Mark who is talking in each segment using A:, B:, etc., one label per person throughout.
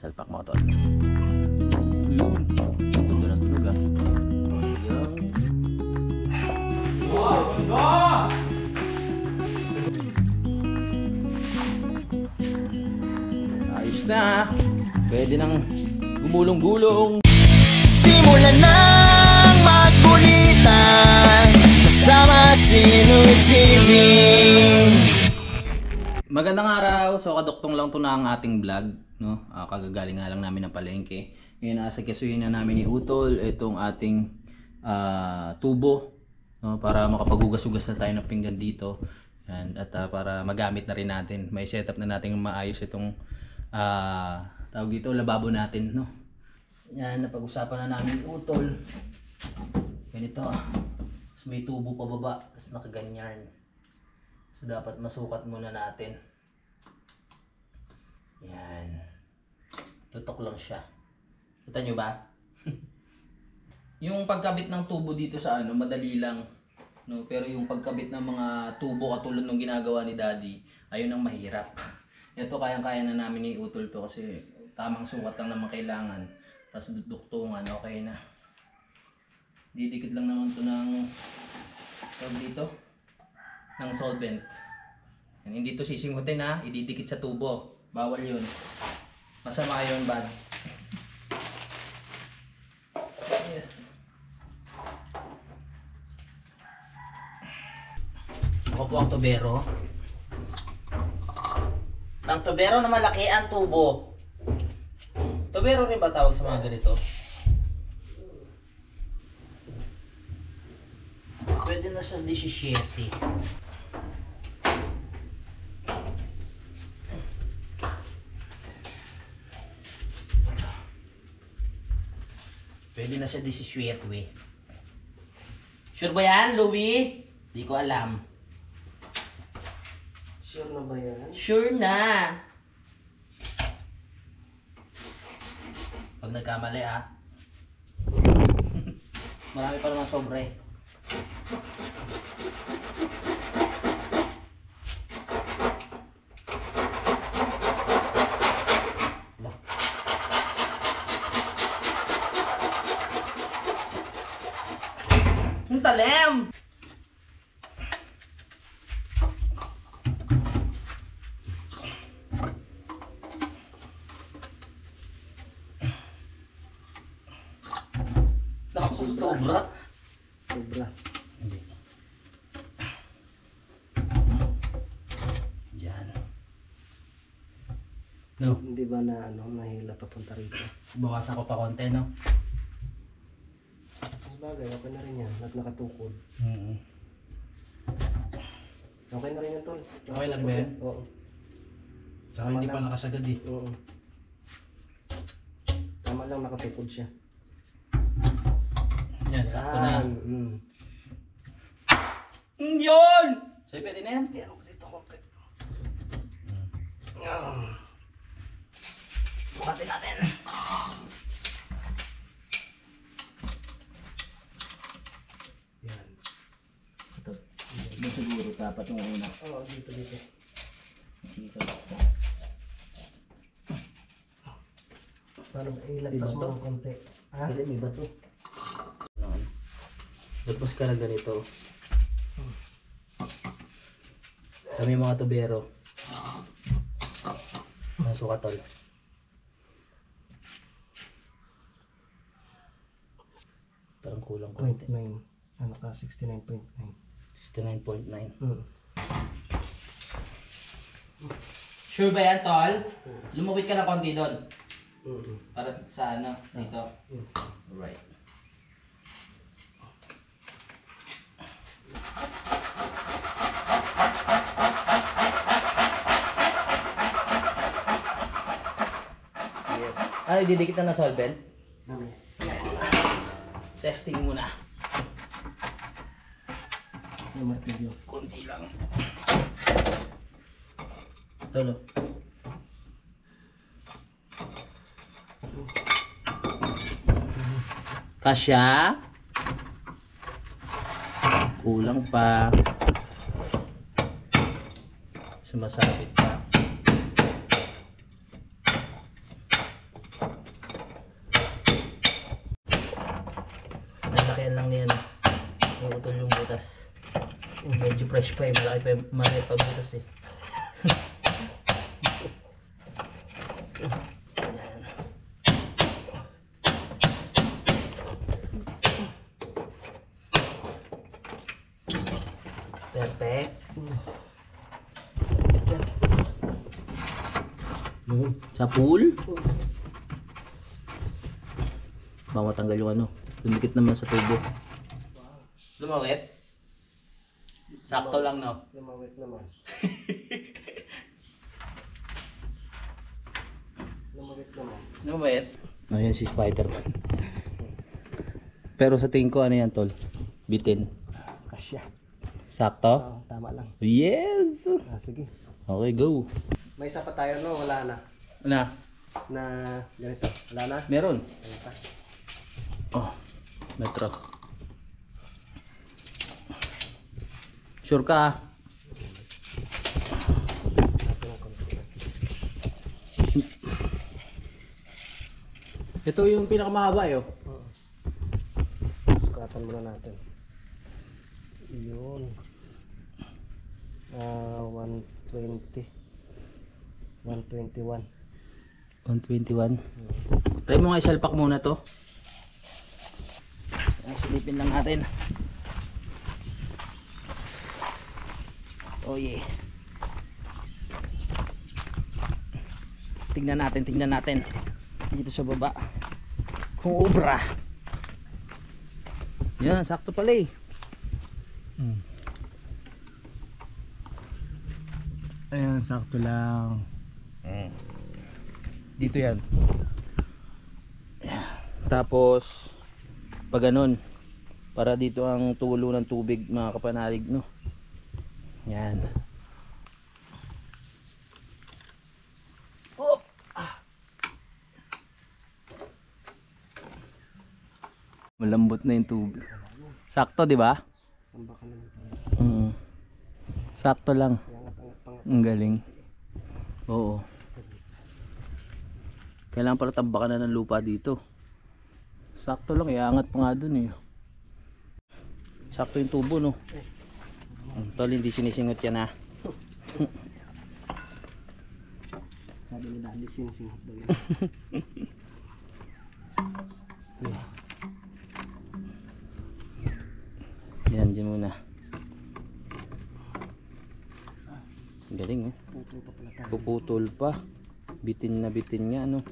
A: Salpak mo tol. Yun. Tunog na tunog ah. Yung. Wow, ganda! Ayos na. Pwede nang gumulong-gulong.
B: Simulan nang magkulitan kasama si Noy TV.
A: Magandang araw. So kaduktong lang to na ang ating vlog, no? Kagagaling nga lang namin ng palengke. Ngayon asakasuhin na namin ni Utol itong ating tubo, no? Para makapaghugas-hugas na tayo ng pinggan dito. Yan. At para magamit na rin natin. May setup na natin maayos itong tawag dito, lababo natin, no? Yan, napag-usapan na namin Utol. Ganito. Tapos may tubo pa baba, tapos nakaganyan. So dapat masukat muna natin. Yan. Tutok lang siya. Kita nyo ba? Yung pagkabit ng tubo dito sa ano, madali lang, no? Pero yung pagkabit ng mga tubo katulad ng ginagawa ni Daddy, ayun ang mahirap. Ito kayang-kaya na namin ni Utol to kasi tamang sukat lang naman kailangan. Tapos duduktungan, okay na. Didikit lang naman to ng tawag dito, ng solvent. Yan, hindi to sisingutin ha, ididikit sa tubo. Bawal yun. Masama yun, bad. Yes. Ako po ang tubero. Ang tubero na malaki ang tubo. Tubero rin ba tawag sa mga ganito? Pwede na sa 17. Pwede na siya 17. Sure ba yan, Louie? Di ko alam.
B: Sure na ba yan?
A: Sure na. Pag nagkamali ah. Marami pa naman sobre. Ang talim! Naku, sobra.
B: Sobra.
A: Yan. No.
B: Hindi ba na nahila papunta rito?
A: Bawasan ko pa konti, no?
B: Mas bagay, okay na rin yan. At nakatukod. Okay na rin yan, Tol.
A: Okay lang ba yan?
B: Oo.
A: Saka hindi pa nakasagad eh.
B: Oo. Tama lang, nakatukod siya.
A: Yan, sakto na.
B: Mm.
A: Yun! So, pwede na yan?
B: Yan, dito konti.
A: Bukatin natin.
B: Yan.
A: Ito. Ito siguro dapat yung una.
B: Oo, dito.
A: Sito.
B: Paano ba? Ilagpas mo ng konti. Ha?
A: Hindi, may bato. Lagpas ka na ganito. Kami mga tubero. Nasukatol. Parang kulang konti.
B: 0.9. Ano ka? 69.9.
A: 69.9.
B: Hmm.
A: Sure ba yan, Tol? Lumukit ka na konti doon.
B: Mm-hmm.
A: Para sa ano, dito. Alright.
B: Yes.
A: Ay, didikit na solvent.
B: Okay.
A: Testing muna.
B: Yung martilyo.
A: Konti lang. Tolo. Kasya? Kulang pa. Sumasabit pa. butas. Medyo fresh pa eh. Malaki pa butas eh. Ayan. Perfect. Sa pool? Baka matanggal yung ano. Dumikit naman sa tubo. Lumawit? Sakto lang, no?
B: Lumawit naman. Lumawit naman.
A: Lumawit? Ayan si Spider-Man. Pero sa tingin ko, ano yan, tol? Bitin.
B: Kasya.
A: Sakto?
B: Oo, tama lang.
A: Yes!
B: Sige.
A: Okay, go.
B: May isa pa tayo, no? Wala na.
A: Ano?
B: Na ganito. Wala na?
A: Meron.
B: Wala pa.
A: Oh, metro. Sure ka ah?
B: Natin ang konti.
A: Ito yung pinakamahaba eh. Oh.
B: Oo. Sukatan muna natin. Iyon. 120. 121.
A: 121. Try mo nga isalpak muna to. Ay, silipin lang natin. Oh yeah. Tingnan natin. Dito sa baba. Kung obra. Yan, sakto pala eh. Ayan, sakto lang. Dito yan. Tapos pag ganun, para dito ang tulo ng tubig mga kapanalig, no? Yan. Hop! Malambot na yung tubig. Sakto, di ba?
B: Ang baka naman.
A: Sakto lang.
B: Pangat.
A: Ang galing. Oo. Kailangan pala tambakan na ng lupa dito. Sakto lang, iangat pa nga dun eh. Sakto yung tubo, no? Tol, hindi sinisingot yan ah.
B: Sabi ni Daddy, sinisingot daw yun.
A: Yan, dyan muna. Ang galing oh.
B: Putol pa pala tayo.
A: Puputol pa. Bitin na bitin nga, no?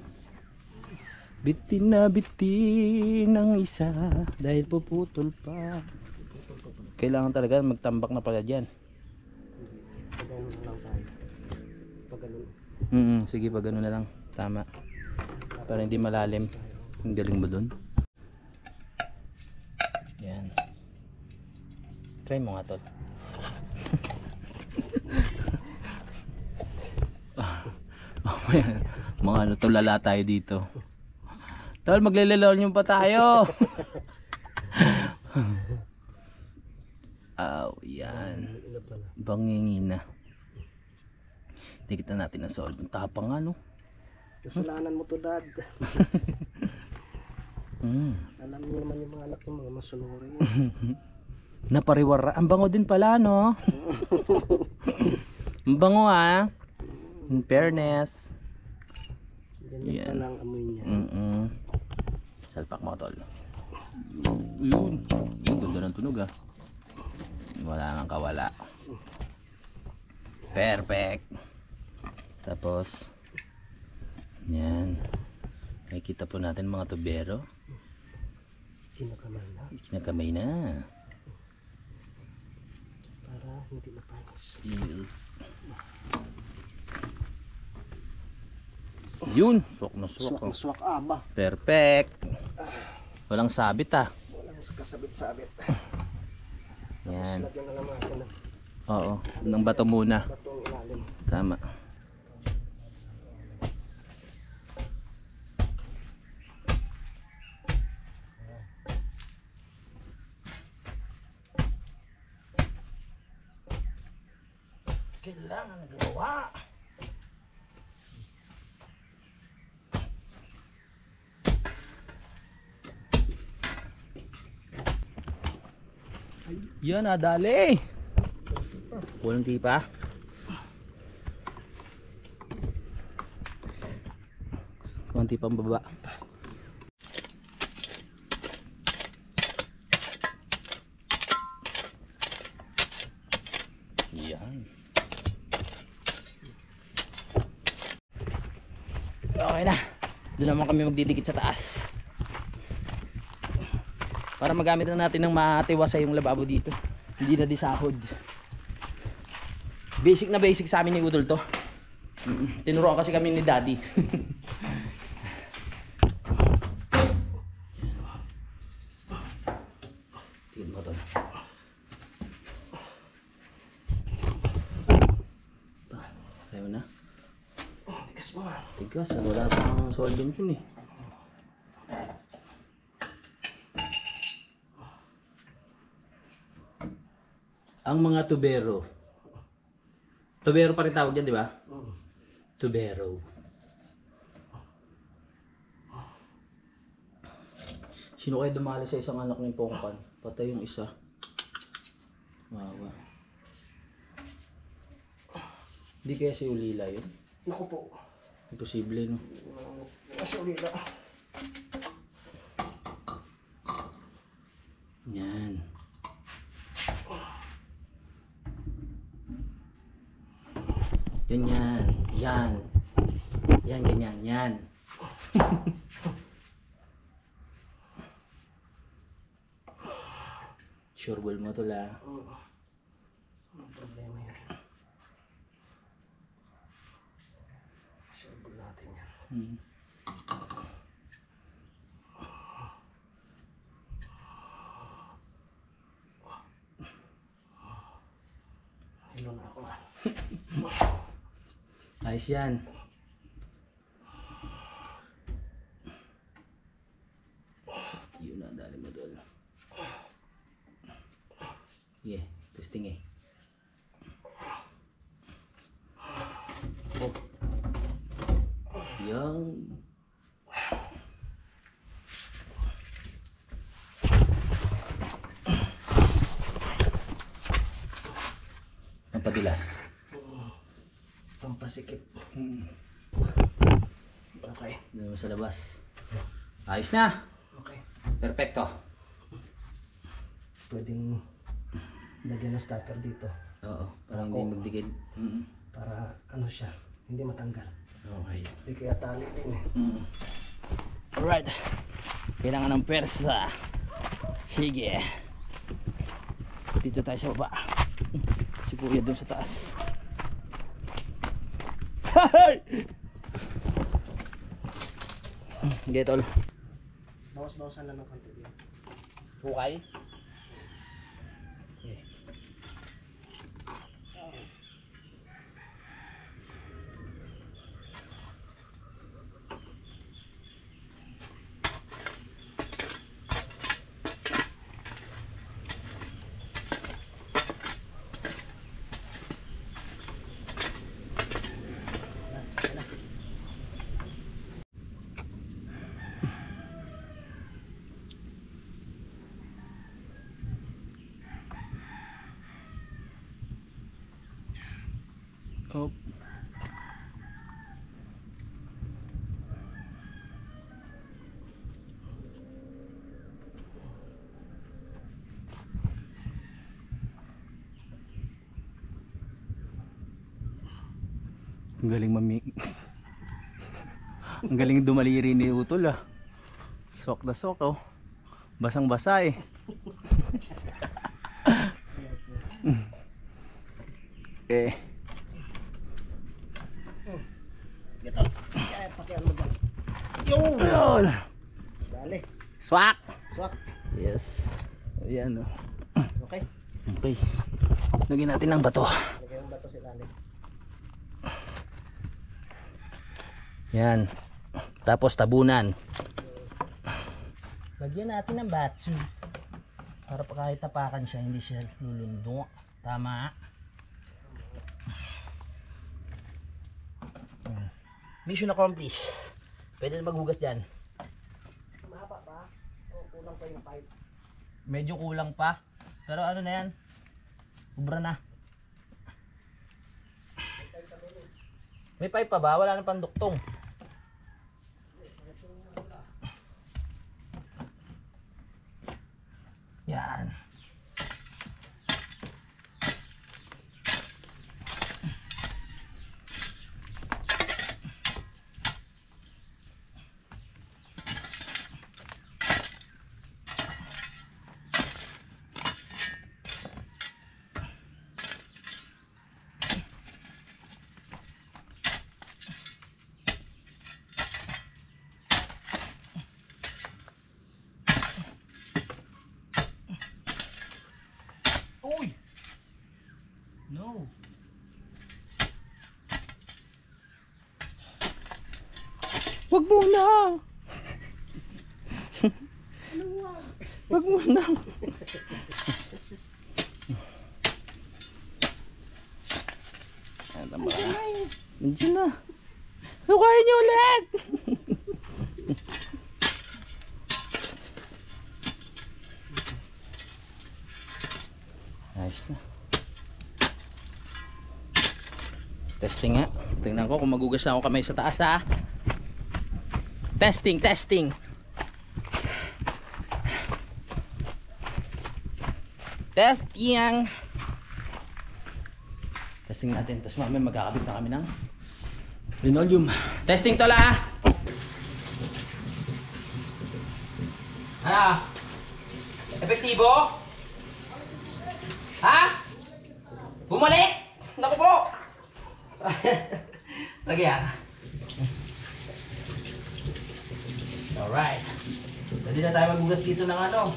A: Bitin na bitin ang isa dahil puputol pa. Kailangan talaga magtambak na pala dyan.
B: Pag ganun na lang tayo. Pag ganun.
A: Sige, pag gano'n na lang. Tama. Para hindi malalim. Ang galing mo dun. Yan. Try mo nga, tol. Mga ano to, lala tayo dito. Tol, maglililol nyo pa tayo. Aw, yan.
B: Ilo pala.
A: Bangingina. Dikit na natin ang solve. Ang tapang nga, no?
B: Kasalanan mo to, Dad. Alam niyo naman yung mga anak ng mga masunuri.
A: Napariwara. Ang bango din pala, no? Ang bango, ah. In fairness.
B: Ganyan pa lang amoy niya.
A: Salpak mo, tol. Yun. Ang ganda ng tunog, ah. Wala nang kawala. Perfect. Tapos yan. Makikita po natin mga tubero.
B: Kinakamay na.
A: Kinakamay na.
B: Para hindi mapanis.
A: Yes. Yun. Swak na swak.
B: Swak na swak, aba.
A: Perfect. Walang sabit, ah.
B: Walang kasabit-sabit.
A: Yan.
B: Lagyan na lang natin ng
A: Oo. Ng bato muna.
B: batong ilalim.
A: Tama. Kailangan gawa. Yan, nadali. Walang tipa. Konti pang baba. Yan. Okay na. Doon naman kami magdidikit sa taas. Para magamit na natin ng matiwasay yung lababo dito. Hindi na disahod. Basic na basic sa amin ni Udol to. Tinuruan kasi kami ni Daddy. Tingnan mo to. Ayaw na.
B: Tigas mo.
A: Tigas, wala pang sodium dun eh. Ang mga tubero. Tubero pa rin tawag yan, di ba? Tubero. Sino kayo dumali sa isang anak ni Pongkan? Patay yung isa. Wawa. Hindi kaya si Ulila yun?
B: Naku po.
A: Imposible, no?
B: Kasi ulila.
A: Yan. Ganyan. Yan. Yan, ganyan. Yan. Sure ball mo to la.
B: Anong problema yan? Solve natin yan. Hilo na ako.
A: Ayos yan. Yun na, dali mo doon. Yeah, testing eh. Oh. Yan. Pampadilas.
B: Pampasikip. Okay.
A: Dito sa labas. Ayos na.
B: Okay.
A: Perfecto.
B: Pwedeng lagyan ng starter dito.
A: Oo, para hindi magdikit.
B: Para ano siya, hindi matanggal.
A: Okay.
B: Hindi kaya tali din eh.
A: Alright. Kailangan ng persa. Sige. Dito tayo sa baba. Si Kuya dun sa taas. Get all.
B: Bawas-bawasan lang ng konti din.
A: Bukay. Okay. Oh. Ang galing Ang galing dumaliri ni Utol ah. Sok na sok oh. Basang basa eh. Eh.
B: Ito. Kaya pakian mo dyan.
A: Yun.
B: Dali.
A: Swak.
B: Swak.
A: Yes. Ayan oh.
B: Okay.
A: Okay. Lagyan natin ng bato.
B: Lagyan mo ba ito si Lali?
A: Yan. Tapos tabunan. Lagyan natin ng batsu. Para pa kahit tapakan siya, hindi siya lulundo. Tama. Mission accomplished. Pwede na maghugas dyan.
B: Mahaba pa? O kulang pa yung pipe?
A: Medyo kulang pa. Pero ano na yan? Ubra na. May pipe pa ba? Wala na panduktong. Yan. Uy! No. Wag muna. Wag muna. Ano ba? Nandiyan na. Kaya niyo ulit. Ayos na. Testing nga. Tingnan ko kung magugas na ako kamay sa taas ha. Testing, testing. Testing. Testing natin. Tapos mamaya magkakabit na kami ng linoleum. Testing to la. Ano? Epektibo? Ha? Bumalik? Naku po! Lagi ah. Alright. Pwede na tayo magbugas dito ng ano.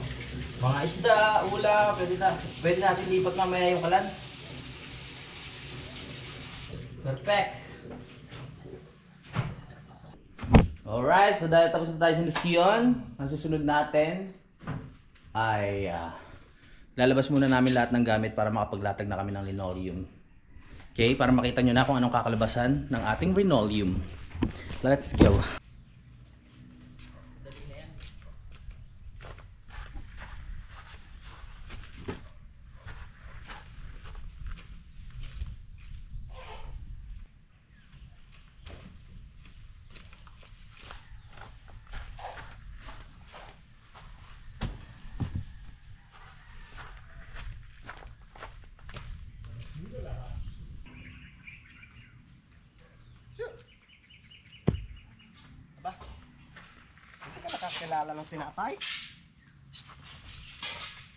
A: Mga isda, ula, pwede natin lipat mamaya yung kalan. Perfect. Alright, so dahil tapos na tayo sa misyon, ang susunod natin ay lalabas muna namin lahat ng gamit para makapaglatag na kami ng linoleum. Okay, para makita nyo na kung anong kakalabasan ng ating linoleum. Let's go.
B: Aba, hindi ka nakakilala ng tinapay?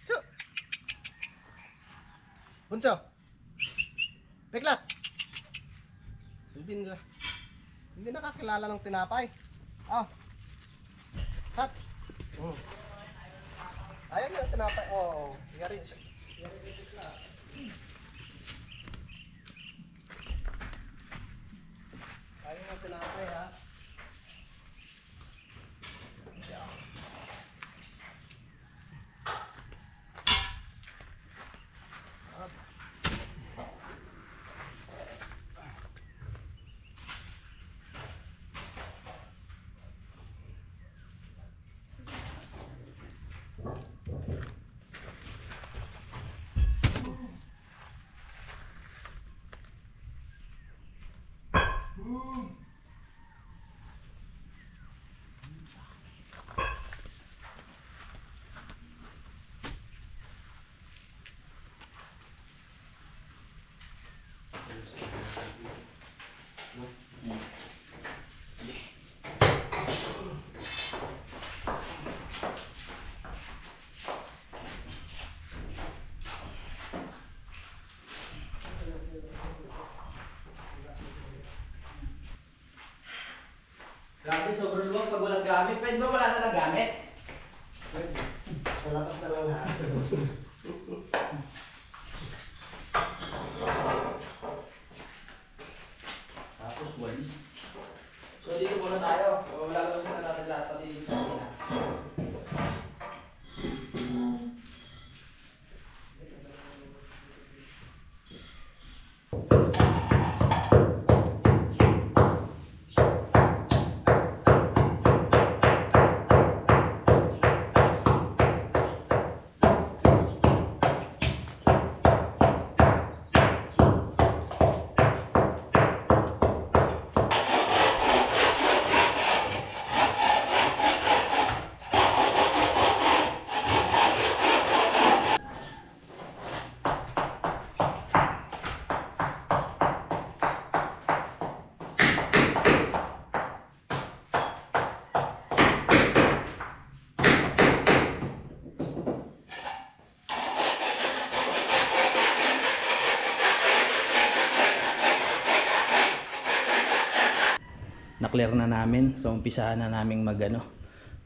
B: Tsu! Bunso! Peklat! Hindi nakakilala ng tinapay. Ah! Hats! Ayaw niya ng tinapay. Oo. Yari siya. Yari siya. Ayaw ng tinapay ha.
A: Grabe, sobrang luwag pag walang gamit. Pwede ba wala na lang gamit?
B: Sa labas na lang lahat.
A: Tapos walis. So dito muna tayo. Wala lang muna natin lahat pati dito sa kina. na-clear na namin. So umpisahan na namin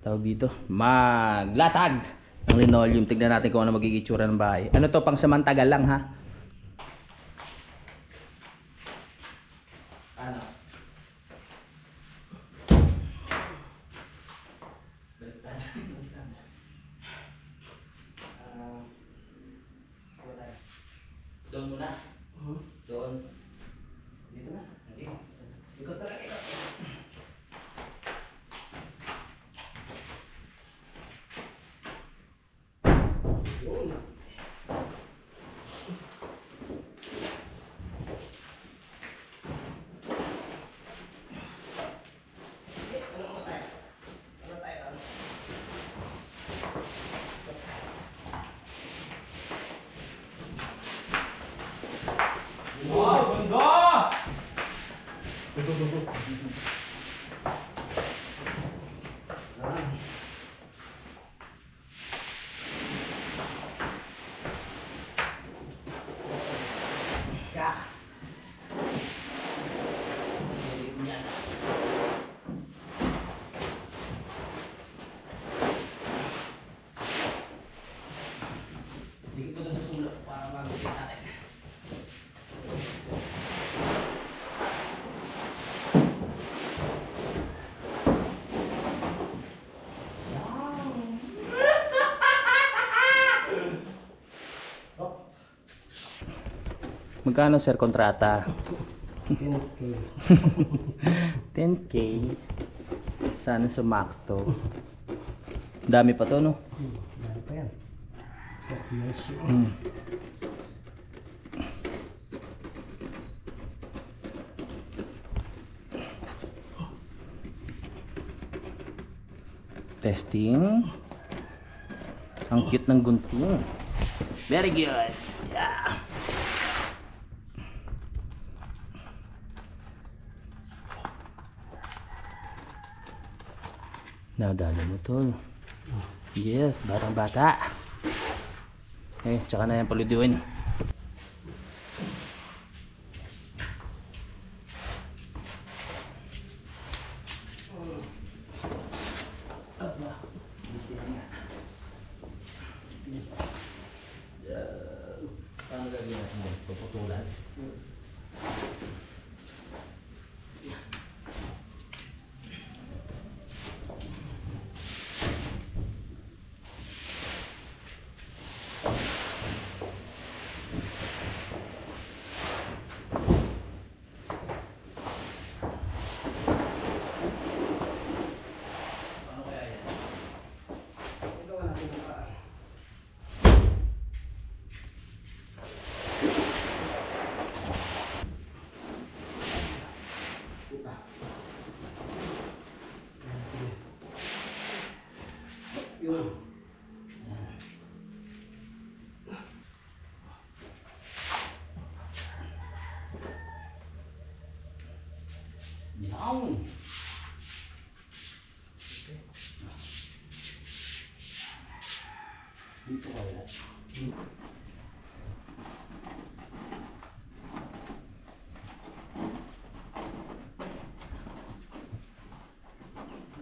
A: tawag dito, maglatag ng linoleum. Tignan natin kung ano magiging itsura ng bahay. Ano to, pang samantagal lang ha. Ano? Doon muna. Doon.
B: Dito na.
A: Okay.
B: Ikot talaga, ikot. Yun.
A: Wow, ganda! Dikit mo doon sa sulok para mag-upit natin. Magkano sir kontrata?
B: 10K.
A: 10K. Sana sumakto. Dami pa to, no?
B: Dahil pa yan. 30 years yun.
A: Hmm. Testing. Ang cute ng gunting. Very good. Yeah. Nadali mo tol. Yes, barang bata. Eh, tsaka na yan paluduin. Paano gagawin natin dyan? Puputulan? Paano kaya yan?
B: Gawa natin ang paraan. Iba. Yun.
A: Yan.
B: Dito kaya.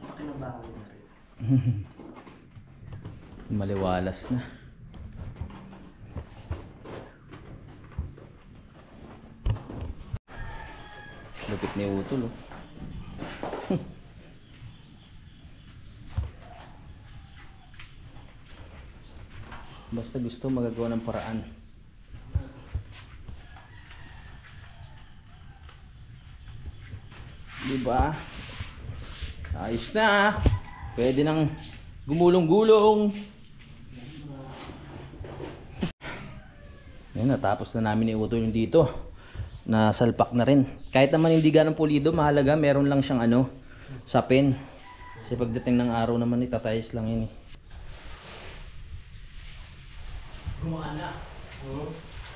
B: Laki ng bahay na rin.
A: Maliwalas na. Lupit ni Utol, oh. Basta gusto magagawa ng paraan. Diba? Ayos na. Pwede nang gumulong-gulong. Yan, natapos na namin iutol yung dito. Nasalpak na rin. Kahit naman hindi ganang pulido, mahalaga meron lang siyang sapin. Kasi pagdating ng araw naman itatayos lang yun eh. Gumaan na.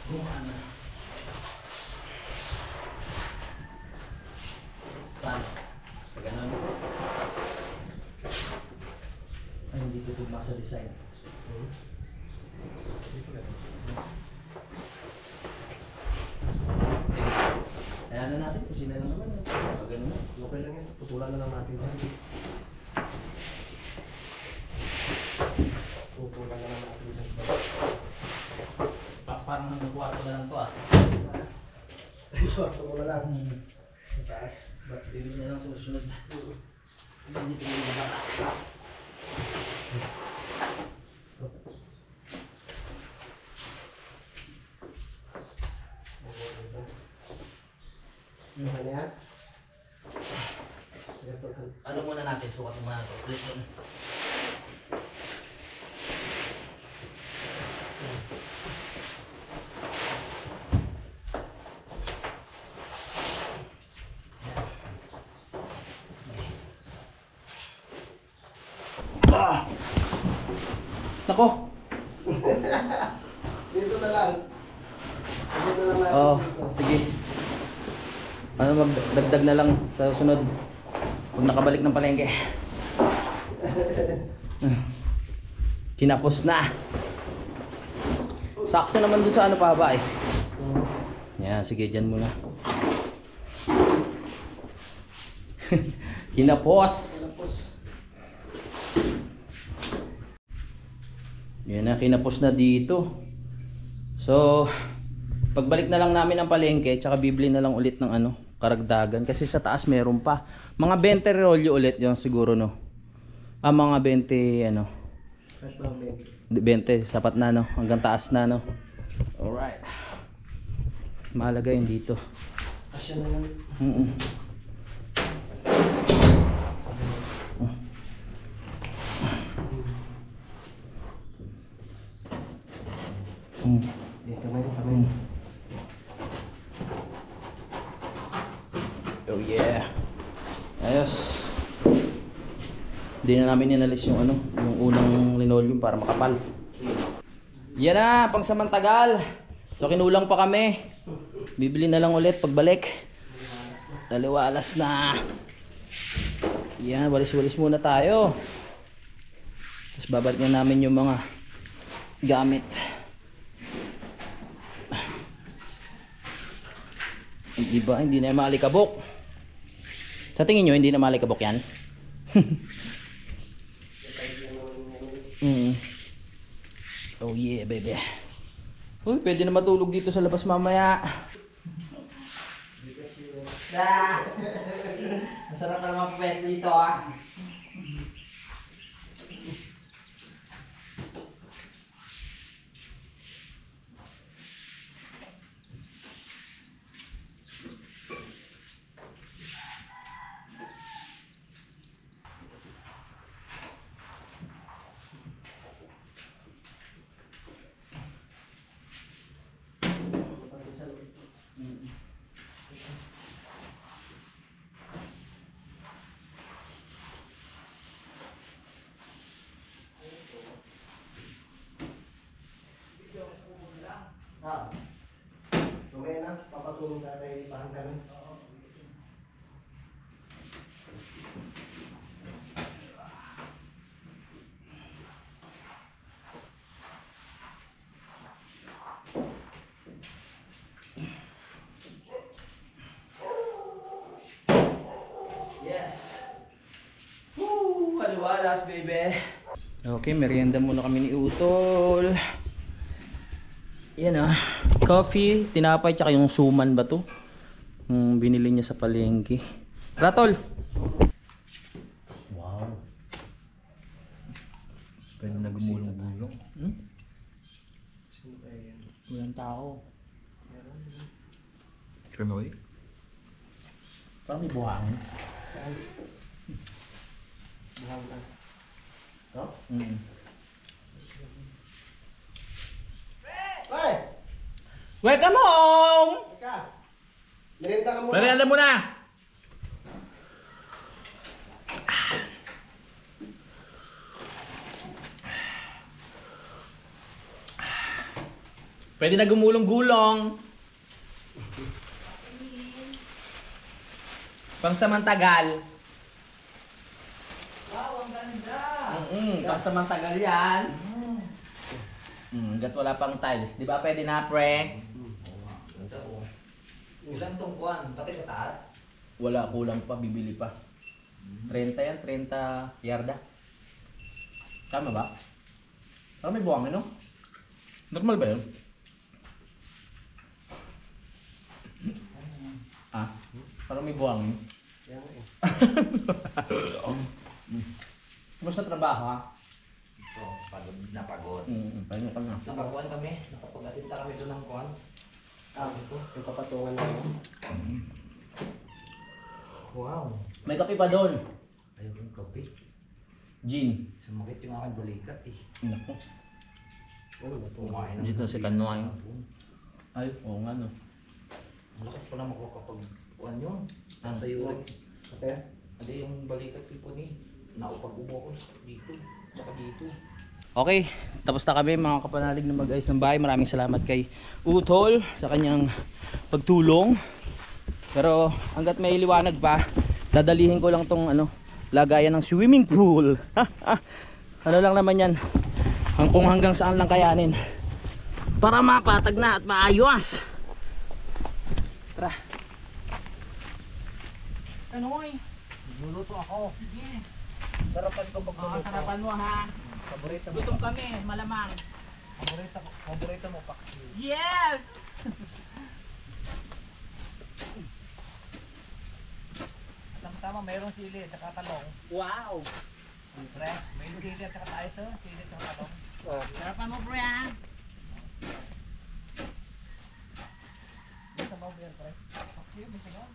A: Gumaan na. Paano? Pag ganun. Ay, hindi ko tugma sa design. Ayan. na natin kung sila lang naman. Ganun.
B: Okay lang yan. Putulan na lang natin dyan. Putulan na lang natin dyan.
A: Parang hanggang kwarto na lang to ah.
B: Kwarto mo na lang. Sa taas.
A: Bibili na lang sa susunod. Hindi ko yung bata.
B: Okay na yan? Sige,
A: Ano muna natin? Sukat mo muna ito. Please lang. Nako.
B: Dito na lang. Dito na lang natin.
A: Oh,
B: dito.
A: sige. Ano magdagdag na lang sa sunod. Pag nakabalik ng palengke. Tinapos na. Sakto naman dun sa ano pa ba eh. Yan, sige dyan muna. Kinapos.
B: Tapos,
A: Yan na, kinapos na dito. So, pagbalik na lang namin ng palengke, tsaka bibili na lang ulit ng ano, karagdagan. Kasi sa taas meron pa. Mga 20 rolyo ulit yung siguro no. Mga 20 ano.
B: kahit mga baby.
A: 20, sapat na no. Hanggang taas na no. Alright. Mahalaga yun dito.
B: Asya na yan. Dito kamay, kamay.
A: Oh yeah. Ayos. Hindi na namin inalis yung ano, yung unang linoleum para makapal. Yan na, pang samantagal. So kinulang pa kami. Bibili na lang ulit pagbalik. Taliwalas na. Yan, walis-walis muna tayo. Tapos babalik na namin yung mga gamit. Hindi ba? Hindi na maalikabok. Sa tingin nyo, hindi na maalikabok yan? Oh yeah, baby. Uy, pwede na matulog dito sa labas mamaya. Masarap na naman pwede dito ah.
B: Mamaya na, papatulong na kay parang kami.
A: Yes. Woo, kaliwalas baby. Okay, merienda muna kami ni Utol. Yan ah. Coffee, tinapay, tsaka yung suman ba to? Binili niya sa palengke. Ratol! Wow. Pwede na gumulong-gulong.
B: Sino kaya yan?
A: Walang tao.
B: Meron.
C: Cremoy?
A: Parang may buhangin.
B: Saan? Buhang na.
A: Ito?
B: Hoy!
A: Welcome home!
B: Ika! Merienda ka muna.
A: Merienda muna! Pwede na gumulong-gulong. Pangsamantagal. Wow, ang ganda! Pangsamantagal yan. Hanggat wala pang tiles. Di ba pwede na, pre? Ilan tong kuwan? Pati sa taas? Wala, kulang pa, bibili pa. 30 yan, 30 yarda. Tama ba? Parang may buwangin, no? Normal ba yun? Ah, parang may buwangin.
B: Kaya nga eh.
A: Basta trabaho, ha?
D: Ito, pagod na pagod.
A: Pahinga ka na.
D: Nakakuan kami, nakapag-asinta kami doon ng kuan.
B: Ito, yung papatungan na yun.
D: Wow,
A: May kape pa doon.
D: ayaw kong kape.
A: Gin.
D: Sumakit yung aking balikat eh.
A: Naku.
B: Ano ba ito?
D: Kumain ng
A: Dito si
D: tubig.
A: Kanoy. Ay, oo nga, no.
D: Ang lakas pala makakapag kuan yun.
A: Ah.
D: Sa uric.
B: Okay?
D: Hindi yung balikat ko ni. Naupag-ubo ko dito. Tsaka dito.
A: Okay, tapos na kami mga kapanalig na mag-ayos ng bahay. Maraming salamat kay Utol sa kanyang pagtulong. Pero hanggat may liwanag pa, dadalihin ko lang tong lagayan ng swimming pool. Ano lang naman yan, kung hanggang saan lang kayanin para mapatag na at maayos. Tara. Kanoy,
D: Luluto ako.
A: sige.
D: Sarapan ko magluluto.
A: Sarapan mo ha.
D: Paborito mo.
A: Gutom kami, malamang.
D: Paborito mo paksi.
A: Yes!
D: Tama, mayroong sili at saka talong.
A: Wow!
D: Pre, may sili at saka tayo ito. Sili at saka talong.
B: Oh,
A: Sarapan mo, bro, ha?
D: Dito mo yan, pre. Paksi yun, may sigaw.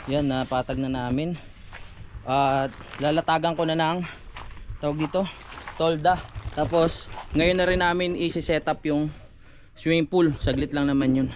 A: Yan, napatag na namin. At lalatagan ko na ng tawag dito, tolda. Tapos ngayon na rin namin i-set up yung swimming pool. Saglit lang naman yun.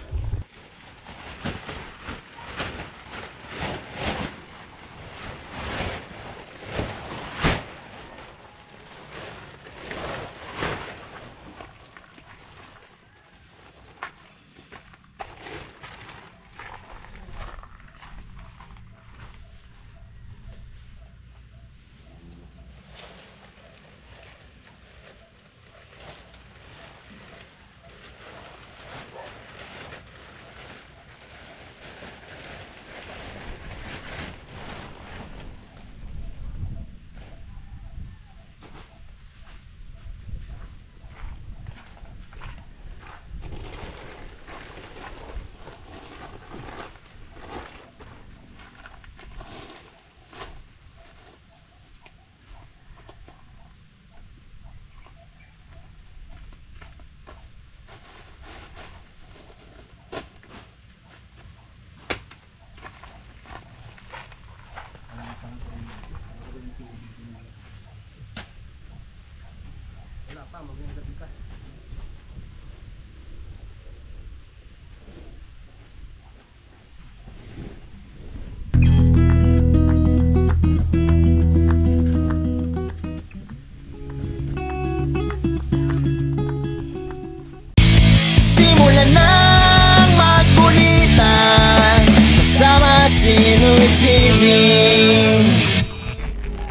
B: wala pa, magandang gabi ka.